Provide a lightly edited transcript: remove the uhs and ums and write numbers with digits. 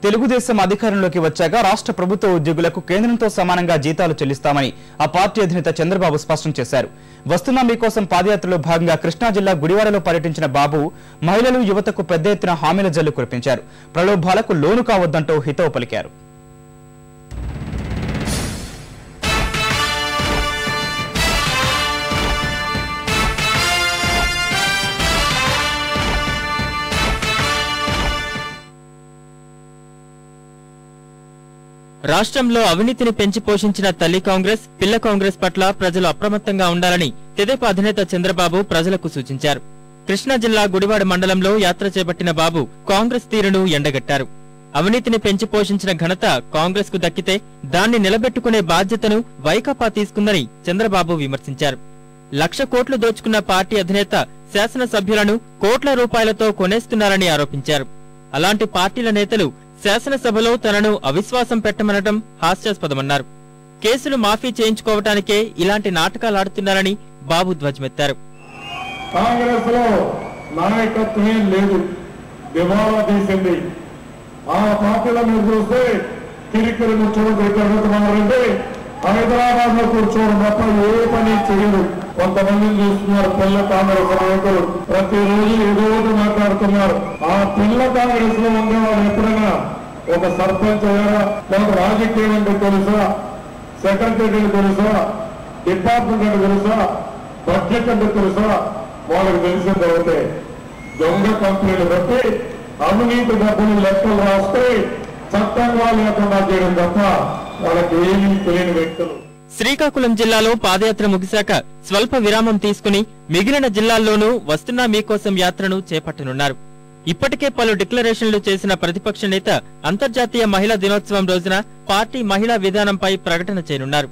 తెలుగుదేశం అధికారంలోకి వచ్చాక రాష్ట్ర ప్రభుత్వ ఉద్యోగులకు కేంద్రంతో సమానంగా జీతాలు చెల్లిస్తామని ఆ పార్టీ అధినేత చంద్రబాబు స్పష్టం చేశారు. వస్తున్న మీకోసం పాదయాత్రలో భాగంగా కృష్ణా జిల్లా గుడివాడలో పర్యటించిన బాబు మహిళలు, యువతకు పెద్ద ఎత్తున హామీల జల్లు కురిపించారు. ప్రలోభాలకు లోను కావద్దంటూ హితవు పలికారు. రాష్ట్రంలో అవినీతిని పెంచి పోషించిన తల్లి కాంగ్రెస్, పిల్ల కాంగ్రెస్ పట్ల ప్రజలు అప్రమత్తంగా ఉండాలని తెదేపా అధినేత చంద్రబాబు ప్రజలకు సూచించారు. కృష్ణా జిల్లా గుడివాడ మండలంలో యాత్ర చేపట్టిన బాబు కాంగ్రెస్ తీరును ఎండగట్టారు. అవినీతిని పెంచి పోషించిన ఘనత కాంగ్రెస్ కు దక్కితే దాన్ని నిలబెట్టుకునే బాధ్యతను వైకాపా తీసుకుందని చంద్రబాబు విమర్శించారు. 1,00,000 కోట్లు దోచుకున్న పార్టీ అధినేత శాసనసభ్యులను కోట్ల రూపాయలతో కొనేస్తున్నారని ఆరోపించారు. అలాంటి పార్టీల నేతలు శాసనసభలో తనను అవిశ్వాసం పెట్టమనడం హాస్యాస్పదమన్నారు. కేసులు మాఫీ చేయించుకోవటానికే ఇలాంటి నాటకాలాడుతున్నారని బాబు ధ్వజమెత్తారు. కాంగ్రెస్ లో నాయకత్వమే లేదు, దివాలా తీసింది. ఆ పార్టీల మీద చూస్తే తిరిగి ముఖ్యమంత్రి జగన్మోహన్ హైదరాబాద్ లో కూర్చోవడం తప్ప ఏ పని చేయరు. కొంతమందిని చూస్తున్నారు పిల్ల కాంగ్రెస్ నాయకులు, ప్రతిరోజు ఏదో మాట్లాడుతున్నారు. ఆ పిల్ల కాంగ్రెస్ లో ఉండేవాళ్ళు ఎప్పుడైనా ఒక సర్పంచ్ అయ్యారా, లేదా రాజకీయం అంటే తెలుసా, సెక్రటరీ తెలుసా, డిపార్ట్మెంట్ అంటే తెలుసా, బడ్జెట్ అంటే తెలుసా? వాళ్ళకి తెలిసిన తర్వాత దొంగ కంపెనీలు బట్టి అవినీతి డబ్బులు లెక్కలు రాస్తే చట్టంగా లేకుండా చేయడం తప్ప వాళ్ళకి ఏమీ తెలియని వ్యక్తులు. శ్రీకాకుళం జిల్లాలో పాదయాత్ర ముగిశాక స్వల్ప విరామం తీసుకుని మిగిలిన జిల్లాల్లోనూ వస్తున్న మీకోసం యాత్రను చేపట్టనున్నారు. ఇప్పటికే పలు డిక్లరేషన్లు చేసిన ప్రతిపక్ష నేత అంతర్జాతీయ మహిళా దినోత్సవం రోజున పార్టీ మహిళా విధానంపై ప్రకటన చేయనున్నారు.